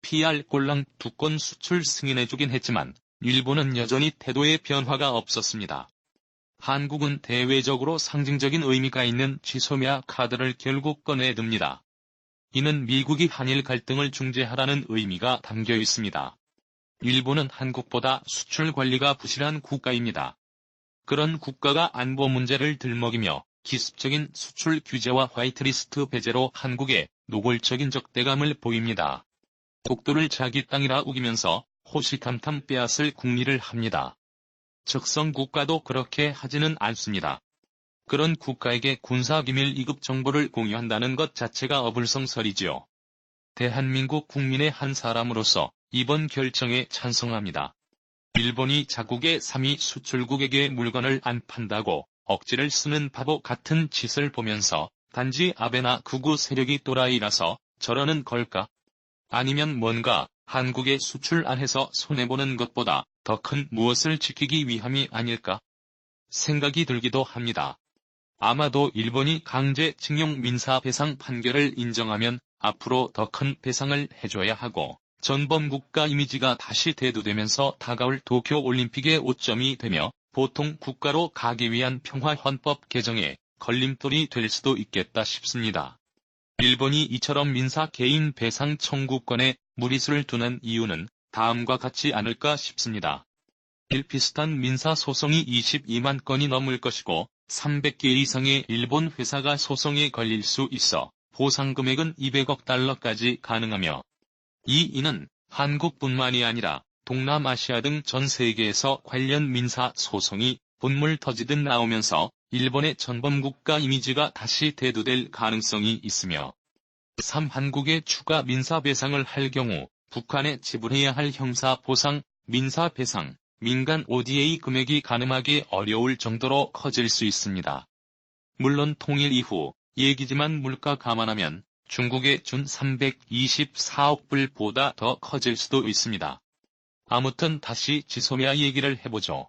PR 꼴랑 2건 수출 승인해주긴 했지만 일본은 여전히 태도의 변화가 없었습니다. 한국은 대외적으로 상징적인 의미가 있는 지소미아 카드를 결국 꺼내듭니다. 이는 미국이 한일 갈등을 중재하라는 의미가 담겨 있습니다. 일본은 한국보다 수출 관리가 부실한 국가입니다. 그런 국가가 안보 문제를 들먹이며 기습적인 수출 규제와 화이트리스트 배제로 한국에 노골적인 적대감을 보입니다. 독도를 자기 땅이라 우기면서 호시탐탐 빼앗을 궁리를 합니다. 적성 국가도 그렇게 하지는 않습니다. 그런 국가에게 군사기밀 2급 정보를 공유한다는 것 자체가 어불성설이지요. 대한민국 국민의 한 사람으로서 이번 결정에 찬성합니다. 일본이 자국의 3위 수출국에게 물건을 안 판다고 억지를 쓰는 바보 같은 짓을 보면서 단지 아베나 극우 세력이 또라이라서 저러는 걸까? 아니면 뭔가 한국의 수출 안 해서 손해보는 것보다 더 큰 무엇을 지키기 위함이 아닐까? 생각이 들기도 합니다. 아마도 일본이 강제징용 민사배상 판결을 인정하면 앞으로 더 큰 배상을 해줘야 하고 전범국가 이미지가 다시 대두되면서 다가올 도쿄올림픽의 오점이 되며 보통 국가로 가기 위한 평화헌법 개정에 걸림돌이 될 수도 있겠다 싶습니다. 일본이 이처럼 민사 개인 배상 청구권에 무리수를 두는 이유는 다음과 같지 않을까 싶습니다. 비슷한 민사 소송이 22만 건이 넘을 것이고 300개 이상의 일본 회사가 소송에 걸릴 수 있어 보상 금액은 200억 달러까지 가능하며 이는 한국뿐만이 아니라 동남아시아 등 전 세계에서 관련 민사 소송이 본물 터지듯 나오면서 일본의 전범국가 이미지가 다시 대두될 가능성이 있으며 3. 한국에 추가 민사배상을 할 경우 북한에 지불해야 할 형사보상, 민사배상, 민간 ODA 금액이 가늠하기 어려울 정도로 커질 수 있습니다. 물론 통일 이후 얘기지만 물가 감안하면 중국에 준 324억 불보다 더 커질 수도 있습니다. 아무튼 다시 지소미아 얘기를 해보죠.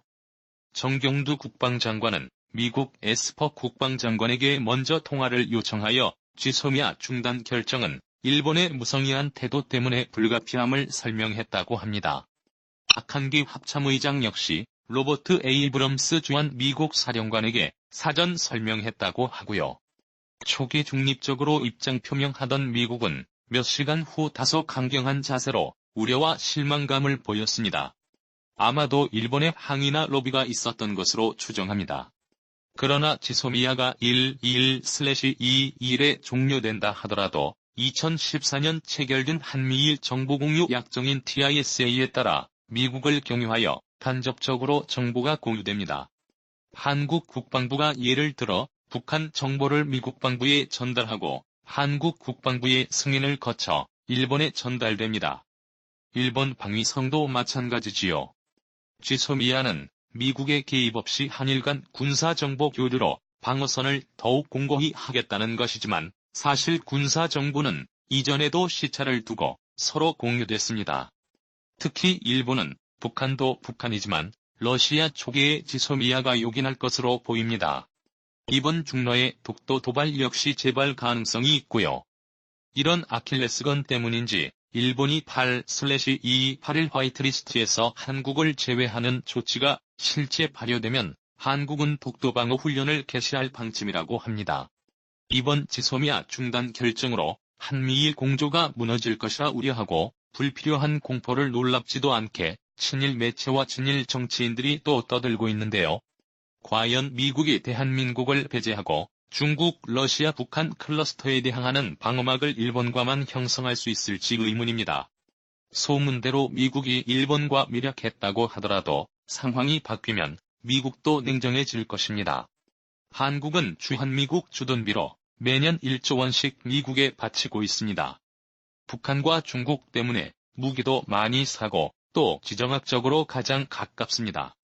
정경두 국방장관은 미국 에스퍼 국방장관에게 먼저 통화를 요청하여 지소미아 중단 결정은 일본의 무성의한 태도 때문에 불가피함을 설명했다고 합니다. 박한기 합참의장 역시 로버트 에이브럼스 주한 미국 사령관에게 사전 설명했다고 하고요. 초기 중립적으로 입장 표명하던 미국은 몇 시간 후 다소 강경한 자세로 우려와 실망감을 보였습니다. 아마도 일본의 항의나 로비가 있었던 것으로 추정합니다. 그러나 지소미아가 121/21에 종료된다 하더라도 2014년 체결된 한미일 정보공유 약정인 TISA에 따라 미국을 경유하여 간접적으로 정보가 공유됩니다. 한국 국방부가 예를 들어 북한 정보를 미국 방부에 전달하고 한국 국방부의 승인을 거쳐 일본에 전달됩니다. 일본 방위성도 마찬가지지요. 지소미아는 미국의 개입 없이 한일 간 군사정보 교류로 방어선을 더욱 공고히 하겠다는 것이지만 사실 군사정보는 이전에도 시차를 두고 서로 공유됐습니다. 특히 일본은 북한도 북한이지만 러시아 초기에 지소미아가 요긴할 것으로 보입니다. 이번 중러의 독도 도발 역시 재발 가능성이 있고요. 이런 아킬레스건 때문인지 일본이 8/28일 화이트리스트에서 한국을 제외하는 조치가 실제 발효되면 한국은 독도 방어 훈련을 개시할 방침이라고 합니다. 이번 지소미아 중단 결정으로 한미일 공조가 무너질 것이라 우려하고 불필요한 공포를 놀랍지도 않게 친일 매체와 친일 정치인들이 또 떠들고 있는데요. 과연 미국이 대한민국을 배제하고 중국, 러시아, 북한 클러스터에 대항하는 방어막을 일본과만 형성할 수 있을지 의문입니다. 소문대로 미국이 일본과 밀약했다고 하더라도 상황이 바뀌면 미국도 냉정해질 것입니다. 한국은 주한미국 주둔비로 매년 1조 원씩 미국에 바치고 있습니다. 북한과 중국 때문에 무기도 많이 사고 또 지정학적으로 가장 가깝습니다.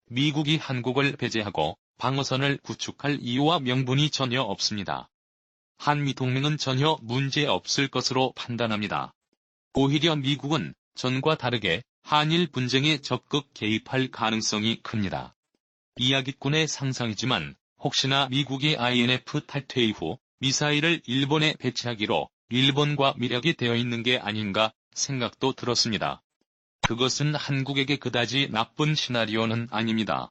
미국이 한국을 배제하고 방어선을 구축할 이유와 명분이 전혀 없습니다. 한미동맹은 전혀 문제 없을 것으로 판단합니다. 오히려 미국은 전과 다르게 한일 분쟁에 적극 개입할 가능성이 큽니다. 이야기꾼의 상상이지만 혹시나 미국이 INF 탈퇴 이후 미사일을 일본에 배치하기로 일본과 밀약이 되어 있는 게 아닌가 생각도 들었습니다. 그것은 한국에게 그다지 나쁜 시나리오는 아닙니다.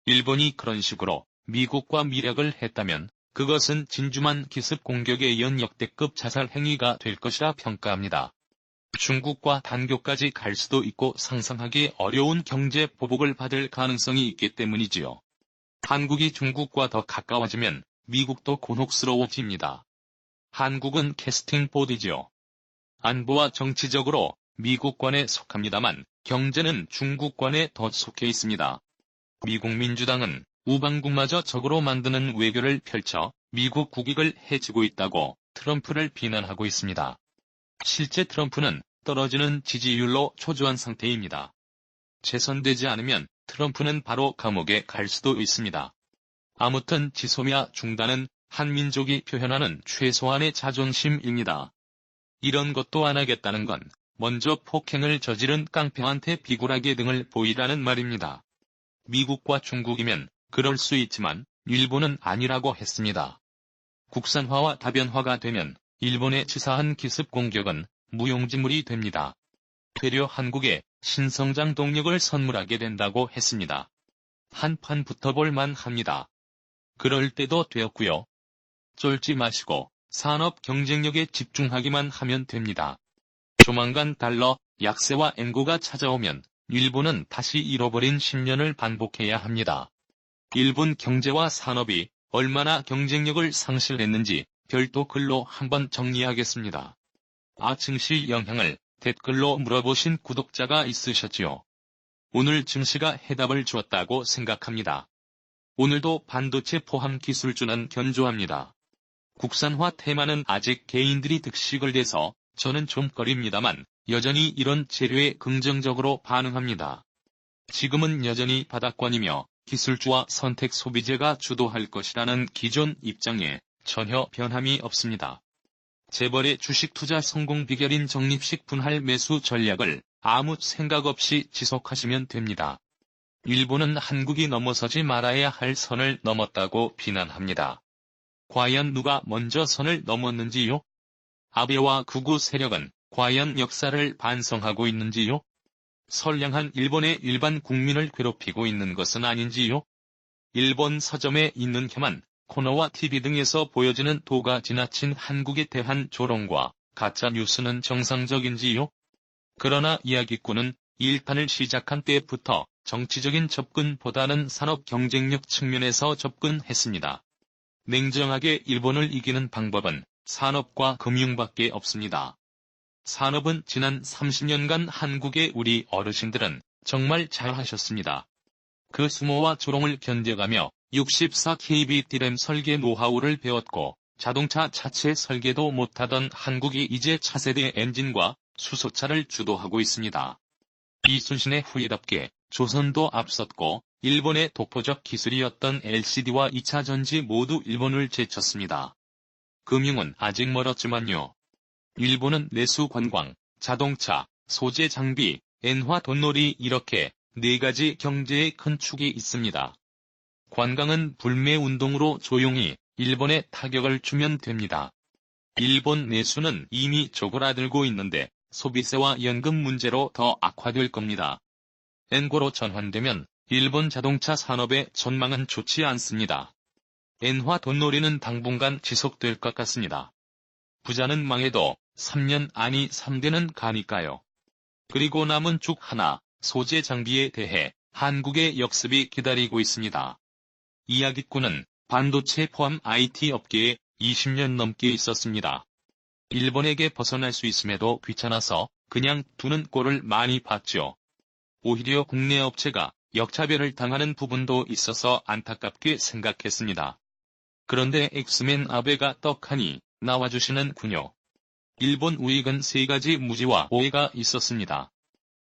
일본이 그런 식으로 미국과 밀약을 했다면 그것은 진주만 기습 공격에 이은 역대급 자살 행위가 될 것이라 평가합니다. 중국과 단교까지 갈 수도 있고 상상하기 어려운 경제 보복을 받을 가능성이 있기 때문이지요. 한국이 중국과 더 가까워지면 미국도 곤혹스러워집니다. 한국은 캐스팅 보드지요. 안보와 정치적으로 미국권에 속합니다만 경제는 중국권에 더 속해 있습니다. 미국 민주당은 우방국마저 적으로 만드는 외교를 펼쳐 미국 국익을 해치고 있다고 트럼프를 비난하고 있습니다. 실제 트럼프는 떨어지는 지지율로 초조한 상태입니다. 재선되지 않으면 트럼프는 바로 감옥에 갈 수도 있습니다. 아무튼 지소미아 중단은 한민족이 표현하는 최소한의 자존심입니다. 이런 것도 안 하겠다는 건 먼저 폭행을 저지른 깡패한테 비굴하게 등을 보이라는 말입니다. 미국과 중국이면 그럴 수 있지만 일본은 아니라고 했습니다. 국산화와 다변화가 되면 일본의 치사한 기습 공격은 무용지물이 됩니다. 되려 한국에 신성장 동력을 선물하게 된다고 했습니다. 한판 붙어볼 만합니다. 그럴 때도 되었고요. 쫄지 마시고 산업 경쟁력에 집중하기만 하면 됩니다. 조만간 달러 약세와 엔고가 찾아오면 일본은 다시 잃어버린 10년을 반복해야 합니다. 일본 경제와 산업이 얼마나 경쟁력을 상실했는지 별도 글로 한번 정리하겠습니다. 증시 영향을 댓글로 물어보신 구독자가 있으셨지요. 오늘 증시가 해답을 주었다고 생각합니다. 오늘도 반도체 포함 기술주는 견조합니다. 국산화 테마는 아직 개인들이 득식을 내서 저는 좀 꺼립니다만 여전히 이런 재료에 긍정적으로 반응합니다. 지금은 여전히 바닥권이며 기술주와 선택 소비재가 주도할 것이라는 기존 입장에 전혀 변함이 없습니다. 재벌의 주식 투자 성공 비결인 적립식 분할 매수 전략을 아무 생각 없이 지속하시면 됩니다. 일본은 한국이 넘어서지 말아야 할 선을 넘었다고 비난합니다. 과연 누가 먼저 선을 넘었는지요? 아베와 극우 세력은 과연 역사를 반성하고 있는지요? 선량한 일본의 일반 국민을 괴롭히고 있는 것은 아닌지요? 일본 서점에 있는 혐한 코너와 TV 등에서 보여지는 도가 지나친 한국에 대한 조롱과 가짜 뉴스는 정상적인지요? 그러나 이야기꾼은 일판을 시작한 때부터 정치적인 접근보다는 산업 경쟁력 측면에서 접근했습니다. 냉정하게 일본을 이기는 방법은 산업과 금융밖에 없습니다. 산업은 지난 30년간 한국의 우리 어르신들은 정말 잘하셨습니다. 그 수모와 조롱을 견뎌가며 64KB D램 설계 노하우를 배웠고 자동차 자체 설계도 못하던 한국이 이제 차세대 엔진과 수소차를 주도하고 있습니다. 이순신의 후예답게 조선도 앞섰고 일본의 독보적 기술이었던 LCD와 2차 전지 모두 일본을 제쳤습니다. 금융은 아직 멀었지만요. 일본은 내수 관광, 자동차, 소재 장비, 엔화 돈놀이 이렇게 4가지 경제의 큰 축이 있습니다. 관광은 불매운동으로 조용히 일본에 타격을 주면 됩니다. 일본 내수는 이미 쪼그라들고 있는데 소비세와 연금 문제로 더 악화될 겁니다. 엔고로 전환되면 일본 자동차 산업의 전망은 좋지 않습니다. 엔화 돈놀이는 당분간 지속될 것 같습니다. 부자는 망해도 3년 아니 3대는 가니까요. 그리고 남은 쭉 하나, 소재 장비에 대해 한국의 역습이 기다리고 있습니다. 이야기꾼은 반도체 포함 IT 업계에 20년 넘게 있었습니다. 일본에게 벗어날 수 있음에도 귀찮아서 그냥 두는 꼴을 많이 봤죠. 오히려 국내 업체가 역차별을 당하는 부분도 있어서 안타깝게 생각했습니다. 그런데 엑스맨 아베가 떡하니 나와주시는군요. 일본 우익은 3가지 무지와 오해가 있었습니다.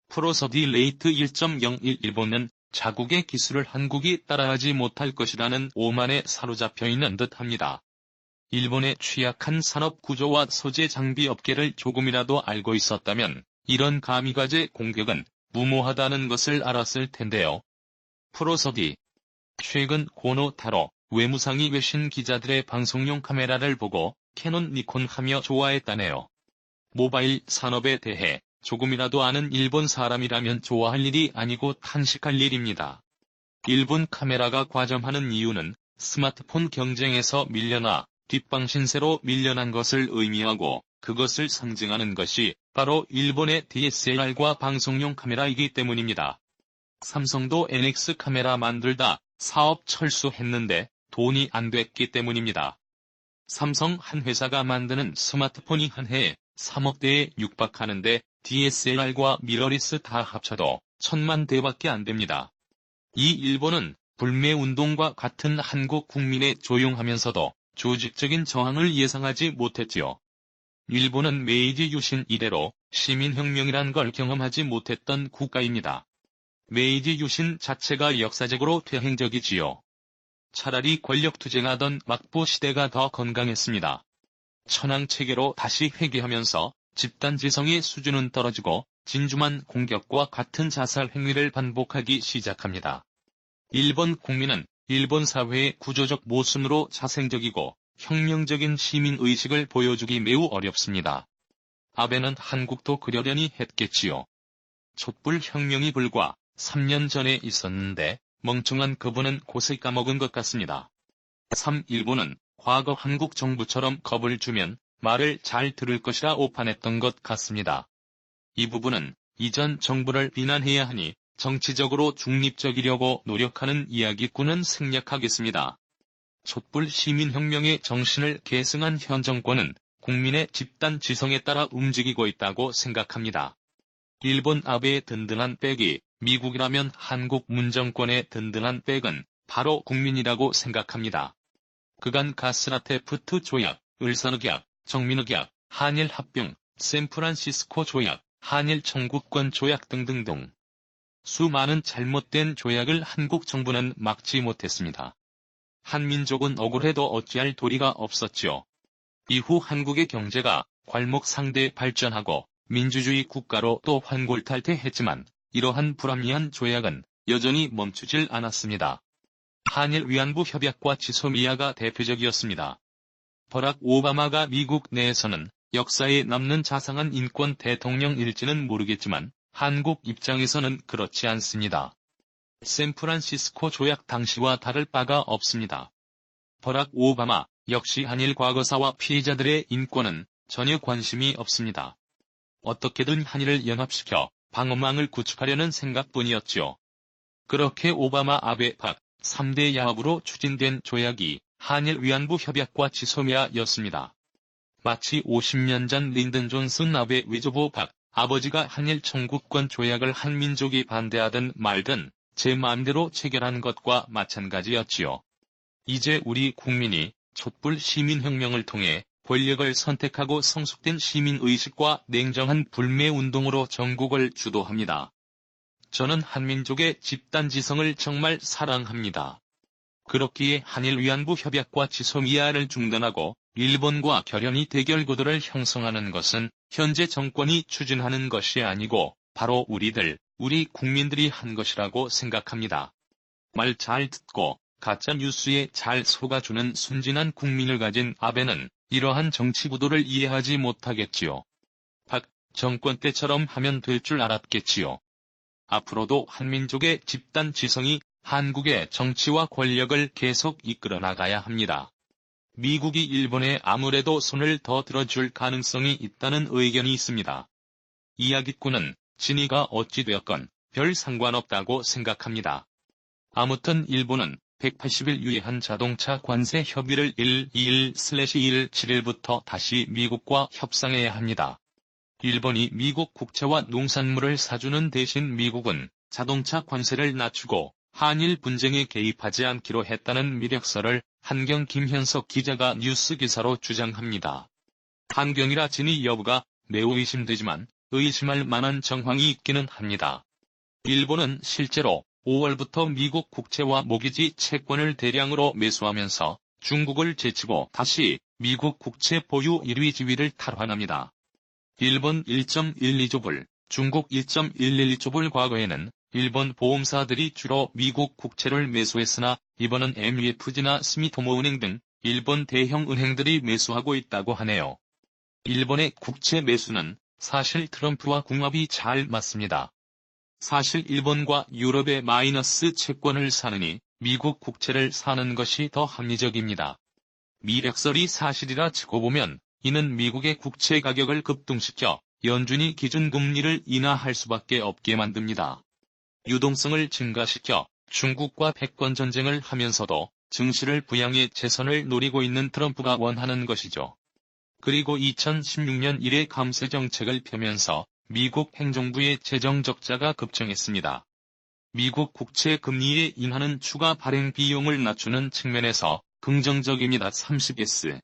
프로서디 레이트 1.01 일본은 자국의 기술을 한국이 따라하지 못할 것이라는 오만에 사로잡혀 있는 듯합니다. 일본의 취약한 산업 구조와 소재 장비 업계를 조금이라도 알고 있었다면 이런 가미가제 공격은 무모하다는 것을 알았을 텐데요. 프로서디. 최근 고노 타로 외무상이 외신 기자들의 방송용 카메라를 보고 캐논 니콘 하며 좋아했다네요. 모바일 산업에 대해 조금이라도 아는 일본 사람이라면 좋아할 일이 아니고 탄식할 일입니다. 일본 카메라가 과점하는 이유는 스마트폰 경쟁에서 밀려나 뒷방 신세로 밀려난 것을 의미하고 그것을 상징하는 것이 바로 일본의 DSLR과 방송용 카메라이기 때문입니다. 삼성도 NX 카메라 만들다 사업 철수했는데 돈이 안 됐기 때문입니다. 삼성 한 회사가 만드는 스마트폰이 한 해에 3억 대에 육박하는데 DSLR과 미러리스 다 합쳐도 1000만 대밖에 안 됩니다. 이 일본은 불매운동과 같은 한국 국민의 조용하면서도 조직적인 저항을 예상하지 못했지요. 일본은 메이지 유신 이래로 시민혁명이란 걸 경험하지 못했던 국가입니다. 메이지 유신 자체가 역사적으로 퇴행적이지요. 차라리 권력투쟁하던 막부 시대가 더 건강했습니다. 천황체계로 다시 회귀하면서 집단지성의 수준은 떨어지고 진주만 공격과 같은 자살 행위를 반복하기 시작합니다. 일본 국민은 일본 사회의 구조적 모순으로 자생적이고 혁명적인 시민의식을 보여주기 매우 어렵습니다. 아베는 한국도 그러려니 했겠지요. 촛불혁명이 불과 3년 전에 있었는데 멍청한 그분은 곳에 까먹은 것 같습니다. 3. 일본은 과거 한국 정부처럼 겁을 주면 말을 잘 들을 것이라 오판했던 것 같습니다. 이 부분은 이전 정부를 비난해야 하니 정치적으로 중립적이려고 노력하는 이야기꾼은 생략하겠습니다. 촛불 시민혁명의 정신을 계승한 현 정권은 국민의 집단 지성에 따라 움직이고 있다고 생각합니다. 일본 아베의 든든한 백이 미국이라면 한국 문정권의 든든한 백은 바로 국민이라고 생각합니다. 그간 가스라테프트 조약, 을선의계약, 정민의계약, 한일 합병, 샌프란시스코 조약, 한일 청구권 조약 등등등. 수많은 잘못된 조약을 한국 정부는 막지 못했습니다. 한민족은 억울해도 어찌할 도리가 없었지요. 이후 한국의 경제가 괄목상대 발전하고 민주주의 국가로 또 환골탈퇴했지만 이러한 불합리한 조약은 여전히 멈추질 않았습니다. 한일 위안부 협약과 지소미아가 대표적이었습니다. 버락 오바마가 미국 내에서는 역사에 남는 자상한 인권 대통령일지는 모르겠지만 한국 입장에서는 그렇지 않습니다. 샌프란시스코 조약 당시와 다를 바가 없습니다. 버락 오바마 역시 한일 과거사와 피해자들의 인권은 전혀 관심이 없습니다. 어떻게든 한일을 연합시켜 방어망을 구축하려는 생각뿐이었지요. 그렇게 오바마 아베 박 3대 야합으로 추진된 조약이 한일 위안부 협약과 지소미아였습니다. 마치 50년 전 린든 존슨 아베 위조부 박 아버지가 한일 청구권 조약을 한민족이 반대하든 말든 제 마음대로 체결한 것과 마찬가지였지요. 이제 우리 국민이 촛불 시민혁명을 통해 권력을 선택하고 성숙된 시민의식과 냉정한 불매운동으로 전국을 주도합니다. 저는 한민족의 집단지성을 정말 사랑합니다. 그렇기에 한일 위안부 협약과 지소미아를 중단하고 일본과 결연히 대결 구도를 형성하는 것은 현재 정권이 추진하는 것이 아니고 바로 우리 국민들이 한 것이라고 생각합니다. 말 잘 듣고 가짜 뉴스에 잘 속아주는 순진한 국민을 가진 아베는 이러한 정치 구도를 이해하지 못하겠지요. 박 정권 때처럼 하면 될 줄 알았겠지요. 앞으로도 한민족의 집단 지성이 한국의 정치와 권력을 계속 이끌어 나가야 합니다. 미국이 일본에 아무래도 손을 더 들어줄 가능성이 있다는 의견이 있습니다. 이야기꾼은 진위가 어찌되었건 별 상관없다고 생각합니다. 아무튼 일본은 180일 유예한 자동차 관세 협의를 121/171부터 다시 미국과 협상해야 합니다. 일본이 미국 국채와 농산물을 사주는 대신 미국은 자동차 관세를 낮추고 한일 분쟁에 개입하지 않기로 했다는 미력서를 한경 김현석 기자가 뉴스 기사로 주장합니다. 한경이라 진위 여부가 매우 의심되지만 의심할 만한 정황이 있기는 합니다. 일본은 실제로 5월부터 미국 국채와 모기지 채권을 대량으로 매수하면서 중국을 제치고 다시 미국 국채 보유 1위 지위를 탈환합니다. 일본 1.12조 불, 중국 1.112조 불. 과거에는 일본 보험사들이 주로 미국 국채를 매수했으나 이번은 MUFG나 스미토모은행 등 일본 대형 은행들이 매수하고 있다고 하네요. 일본의 국채 매수는 사실 트럼프와 궁합이 잘 맞습니다. 사실 일본과 유럽의 마이너스 채권을 사느니 미국 국채를 사는 것이 더 합리적입니다. 미력설이 사실이라 치고 보면 이는 미국의 국채 가격을 급등시켜 연준이 기준금리를 인하할 수밖에 없게 만듭니다. 유동성을 증가시켜 중국과 패권 전쟁을 하면서도 증시를 부양해 재선을 노리고 있는 트럼프가 원하는 것이죠. 그리고 2016년 이래 감세 정책을 펴면서 미국 행정부의 재정 적자가 급증했습니다. 미국 국채 금리에 인하는 추가 발행 비용을 낮추는 측면에서 긍정적입니다. 30S